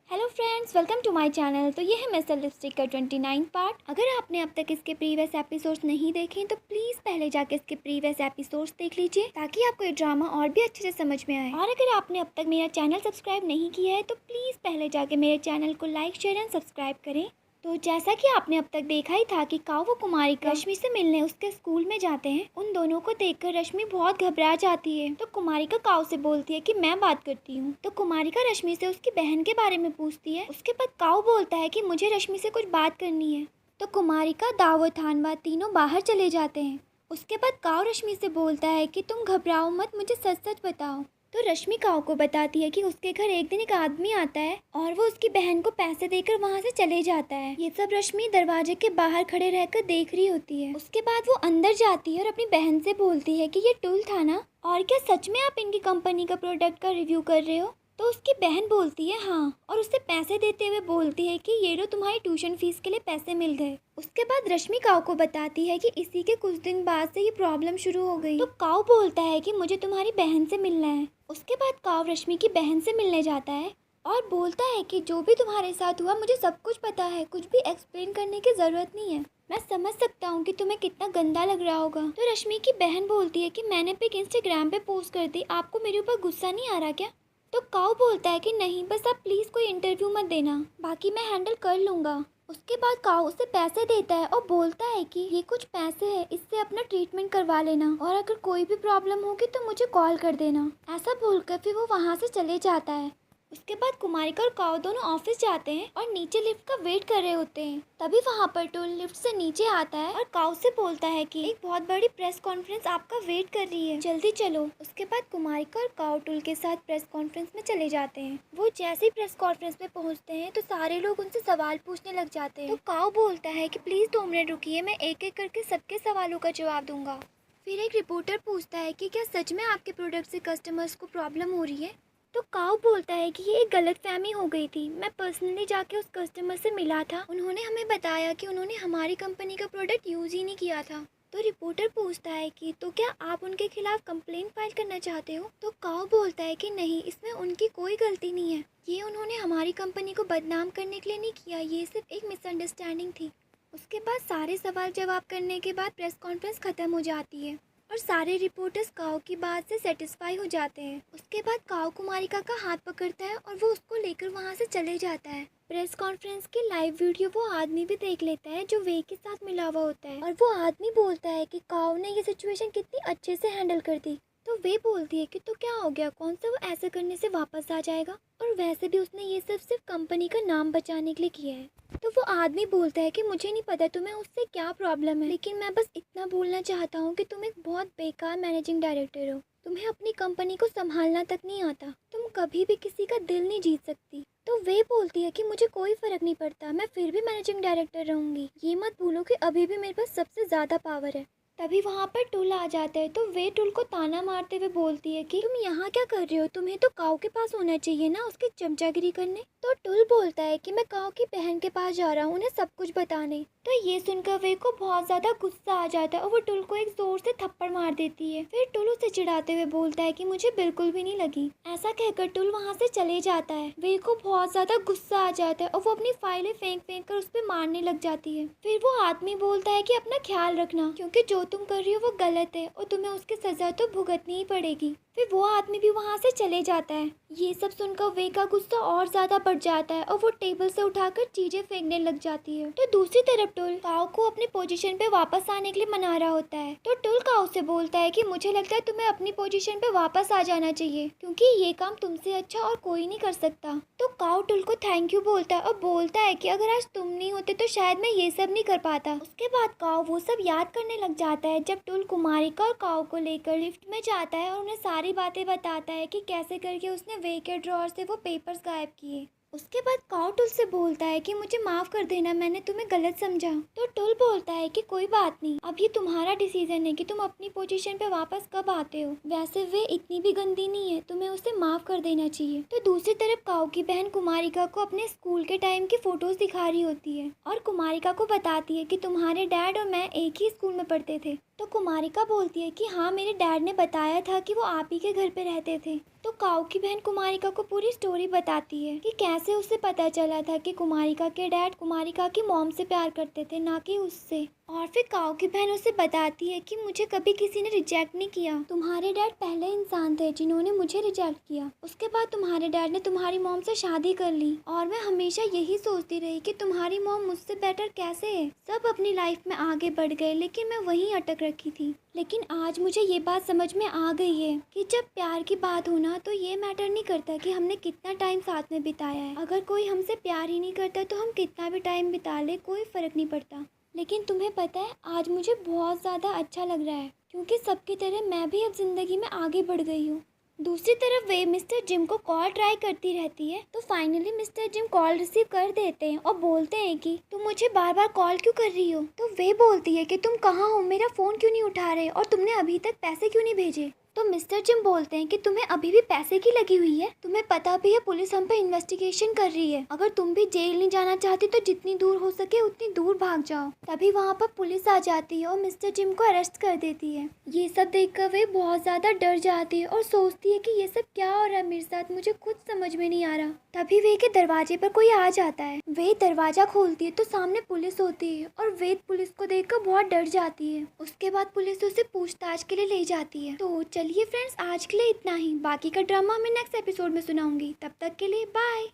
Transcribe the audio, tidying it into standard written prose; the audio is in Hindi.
Hello friends, welcome to my channel. तो ये है मिस्टर लिपस्टिक का 29 पार्ट। अगर आपने अब तक इसके प्रीवियस एपिसोड्स नहीं देखे तो प्लीज़ पहले जाके इसके प्रीवियस एपिसोड्स देख लीजिए ताकि आपको ये ड्रामा और भी अच्छे से समझ में आए। और अगर आपने अब तक मेरा चैनल सब्सक्राइब नहीं किया है तो प्लीज़ पहले जाके मेरे चैनल को लाइक शेयर एंड सब्सक्राइब करें। तो जैसा कि आपने अब तक देखा ही था कि काऊ व कुमारिका रश्मि से मिलने उसके स्कूल में जाते हैं। उन दोनों को देखकर रश्मि बहुत घबरा जाती है। तो कुमारिका काऊ से बोलती है कि मैं बात करती हूँ। तो कुमारिका रश्मि से उसकी बहन के बारे में पूछती है। उसके बाद काऊ बोलता है कि मुझे रश्मि से कुछ बात करनी है। तो कुमारिका, दाव और थानवा तीनों बाहर चले जाते हैं। उसके बाद काऊ रश्मि से बोलता है कि तुम घबराओ मत, मुझे सच सच बताओ। तो रश्मि काऊ को बताती है कि उसके घर एक दिन एक आदमी आता है और वो उसकी बहन को पैसे देकर वहाँ से चले जाता है। ये सब रश्मि दरवाजे के बाहर खड़े रहकर देख रही होती है। उसके बाद वो अंदर जाती है और अपनी बहन से बोलती है कि ये टूल था ना, और क्या सच में आप इनकी कंपनी का प्रोडक्ट का रिव्यू कर रहे हो? तो उसकी बहन बोलती है हाँ, और उसे पैसे देते हुए बोलती है कि ये लो तुम्हारी ट्यूशन फीस के लिए पैसे मिल गए। उसके बाद रश्मि काऊ को बताती है कि इसी के कुछ दिन बाद से ये प्रॉब्लम शुरू हो गई। तो काऊ बोलता है कि मुझे तुम्हारी बहन से मिलना है। उसके बाद काऊ रश्मि की बहन से मिलने जाता है और बोलता है कि जो भी तुम्हारे साथ हुआ मुझे सब कुछ पता है, कुछ भी एक्सप्लेन करने की ज़रूरत नहीं है। मैं समझ सकता हूँ कि तुम्हें कितना गंदा लग रहा होगा। तो रश्मि की बहन बोलती है कि मैंने पिक इंस्टाग्राम पे पोस्ट कर दी, आपको मेरे ऊपर गुस्सा नहीं आ रहा क्या? तो काऊ बोलता है कि नहीं, बस आप प्लीज़ कोई इंटरव्यू मत देना, बाकी मैं हैंडल कर लूँगा। उसके बाद काऊ उसे पैसे देता है और बोलता है कि ये कुछ पैसे हैं, इससे अपना ट्रीटमेंट करवा लेना और अगर कोई भी प्रॉब्लम होगी तो मुझे कॉल कर देना। ऐसा बोलकर फिर वो वहाँ से चले जाता है। उसके बाद कुमारिका और काऊ दोनों ऑफिस जाते हैं और नीचे लिफ्ट का वेट कर रहे होते हैं। तभी वहाँ पर टूल लिफ्ट से नीचे आता है और काऊ से बोलता है कि एक बहुत बड़ी प्रेस कॉन्फ्रेंस आपका वेट कर रही है, जल्दी चलो। उसके बाद कुमारिका और काऊ टूल के साथ प्रेस कॉन्फ्रेंस में चले जाते हैं। वो जैसे ही प्रेस कॉन्फ्रेंस में पहुँचते हैं तो सारे लोग उनसे सवाल पूछने लग जाते हैं। तो काऊ बोलता है कि प्लीज़ 2 मिनट रुकिए, मैं एक एक करके सबके सवालों का जवाब दूंगा। फिर एक रिपोर्टर पूछता है कि क्या सच में आपके प्रोडक्ट से कस्टमर्स को प्रॉब्लम हो रही है? तो काऊ बोलता है कि ये एक गलतफहमी हो गई थी, मैं पर्सनली जाके उस कस्टमर से मिला था, उन्होंने हमें बताया कि उन्होंने हमारी कंपनी का प्रोडक्ट यूज़ ही नहीं किया था। तो रिपोर्टर पूछता है कि तो क्या आप उनके खिलाफ कंप्लेंट फाइल करना चाहते हो? तो काऊ बोलता है कि नहीं, इसमें उनकी कोई गलती नहीं है, ये उन्होंने हमारी कंपनी को बदनाम करने के लिए नहीं किया, ये सिर्फ एक मिसअंडरस्टैंडिंग थी। उसके बाद सारे सवाल जवाब करने के बाद प्रेस कॉन्फ्रेंस ख़त्म हो जाती है और सारे रिपोर्टर्स काऊ की बात से सेटिस्फाई हो जाते हैं। उसके बाद काऊ कुमारिका का हाथ पकड़ता है और वो उसको लेकर वहाँ से चले जाता है। प्रेस कॉन्फ्रेंस की लाइव वीडियो वो आदमी भी देख लेता है जो वे के साथ मिला हुआ होता है और वो आदमी बोलता है कि काऊ ने ये सिचुएशन कितनी अच्छे से हैंडल कर दी। तो वे बोलती है कि तो क्या हो गया, कौन सा वो ऐसा करने से वापस आ जाएगा, और वैसे भी उसने ये सब सिर्फ कंपनी का नाम बचाने के लिए किया है। तो वो आदमी बोलता है कि मुझे नहीं पता तुम्हें उससे क्या प्रॉब्लम है, लेकिन मैं बस इतना बोलना चाहता हूँ कि तुम एक बहुत बेकार मैनेजिंग डायरेक्टर हो, तुम्हें अपनी कंपनी को संभालना तक नहीं आता, तुम कभी भी किसी का दिल नहीं जीत सकती। तो वे बोलती है कि मुझे कोई फ़र्क नहीं पड़ता, मैं फिर भी मैनेजिंग डायरेक्टर रहूँगी, ये मत भूलो कि अभी भी मेरे पास सबसे ज़्यादा पावर है। तभी वहाँ पर टुल आ जाता है। तो वे टुल को ताना मारते हुए बोलती है कि तुम यहाँ क्या कर रहे हो, तुम्हें तो काऊ के पास होना चाहिए ना उसकी चमचागिरी करने। तो टुल बोलता है कि मैं काऊ की बहन के पास जा रहा हूँ उन्हें सब कुछ बताने। तो ये सुनकर वे को बहुत ज़्यादा गुस्सा आ जाता है और वो टुल को एक ज़ोर से थप्पड़ मार देती है। फिर टुल उसे चिढ़ाते हुए बोलता है कि मुझे बिल्कुल भी नहीं लगी। ऐसा कहकर टुल वहाँ से चले जाता है। वे को बहुत ज़्यादा गुस्सा आ जाता है और वो अपनी फाइलें फेंक फेंक कर उस पर मारने लग जाती है। फिर वो आदमी बोलता है कि अपना ख्याल रखना, क्योंकि जो तुम कर रही हो वो गलत है और तुम्हें उसकी सजा तो भुगतनी ही पड़ेगी। फिर वो आदमी भी वहाँ से चले जाता है। ये सब सुनकर वे का गुस्सा और ज्यादा बढ़ जाता है और वो टेबल से उठाकर चीजें फेंकने लग जाती है। तो दूसरी तरफ टुल काऊ को अपनी पोजीशन पे वापस आने के लिए मना रहा होता है। तो टुल काऊ से बोलता है कि मुझे लगता है तुम्हें अपनी पोजीशन पे वापस आ जाना चाहिए, क्योंकि ये काम तुमसे अच्छा और कोई नहीं कर सकता। तो काऊ टुल को थैंक यू बोलता है और बोलता है कि अगर आज तुम नहीं होते तो शायद मैं ये सब नहीं कर पाता। उसके बाद काऊ वो सब याद करने लग जाता है जब टुल कुमारिका और काऊ को लेकर लिफ्ट में जाता है और उन्हें सारी बातें बताता है कि कैसे करके उसने वे के ड्रॉअर से वो पेपर्स गायब किए। उसके बाद काऊ टुल से बोलता है कि मुझे माफ़ कर देना, मैंने तुम्हें गलत समझा। तो टुल बोलता है कि कोई बात नहीं, अब ये तुम्हारा डिसीजन है कि तुम अपनी पोजीशन पे वापस कब आते हो, वैसे वे इतनी भी गंदी नहीं है, तुम्हें उसे माफ़ कर देना चाहिए। तो दूसरी तरफ काऊ की बहन कुमारिका को अपने स्कूल के टाइम की फ़ोटोज़ दिखा रही होती है और कुमारिका को बताती है कि तुम्हारे डैड और मैं एक ही स्कूल में पढ़ते थे। तो कुमारिका बोलती है कि हाँ, मेरे डैड ने बताया था कि वो आप ही के घर पे रहते थे। तो काऊ की बहन कुमारिका को पूरी स्टोरी बताती है कि कैसे उसे पता चला था कि कुमारिका के डैड कुमारिका की मॉम से प्यार करते थे, ना कि उससे। और फिर काऊ की बहन उसे बताती है कि मुझे कभी किसी ने रिजेक्ट नहीं किया, तुम्हारे डैड पहले इंसान थे जिन्होंने मुझे रिजेक्ट किया। उसके बाद तुम्हारे डैड ने तुम्हारी मॉम से शादी कर ली और मैं हमेशा यही सोचती रही कि तुम्हारी मॉम मुझसे बेटर कैसे है। सब अपनी लाइफ में आगे बढ़ गए लेकिन मैं वहीं अटक रखी थी। लेकिन आज मुझे ये बात समझ में आ गई है कि जब प्यार की बात हो ना तो ये मैटर नहीं करता कि हमने कितना टाइम साथ में बिताया है। अगर कोई हमसे प्यार ही नहीं करता तो हम कितना भी टाइम बिता ले कोई फ़र्क नहीं पड़ता। लेकिन तुम्हें पता है आज मुझे बहुत ज़्यादा अच्छा लग रहा है क्योंकि सबकी तरह मैं भी अब ज़िंदगी में आगे बढ़ गई हूँ। दूसरी तरफ वे मिस्टर जिम को कॉल ट्राई करती रहती है तो finally mister gym call receive कर देते हैं और बोलते हैं कि तुम मुझे बार बार कॉल क्यों कर रही हो। तो वे बोलती है कि तुम कहाँ हो, मेरा फ़ोन क्यों नहीं उठा रहे और तुमने अभी तक पैसे क्यों नहीं भेजे। तो मिस्टर जिम बोलते हैं कि तुम्हें अभी भी पैसे की लगी हुई है, तुम्हें पता भी है पुलिस हम पे इन्वेस्टिगेशन कर रही है, अगर तुम भी जेल नहीं जाना चाहती तो जितनी दूर हो सके उतनी दूर भाग जाओ। तभी वहाँ पर पुलिस आ जाती है और मिस्टर जिम को अरेस्ट कर देती है। ये सब देखकर वे बहुत ज्यादा डर जाती है और सोचती है कि ये सब क्या हो रहा है मेरे साथ, मुझे खुद समझ में नहीं आ रहा। तभी वे के दरवाजे पर कोई आ जाता है। वे दरवाजा खोलती है तो सामने पुलिस होती है और वे पुलिस को देखकर बहुत डर जाती है। उसके बाद पुलिस उसे पूछताछ के लिए ले जाती है। तो चलिए फ्रेंड्स, आज के लिए इतना ही, बाकी का ड्रामा मैं नेक्स्ट एपिसोड में सुनाऊंगी। तब तक के लिए बाय।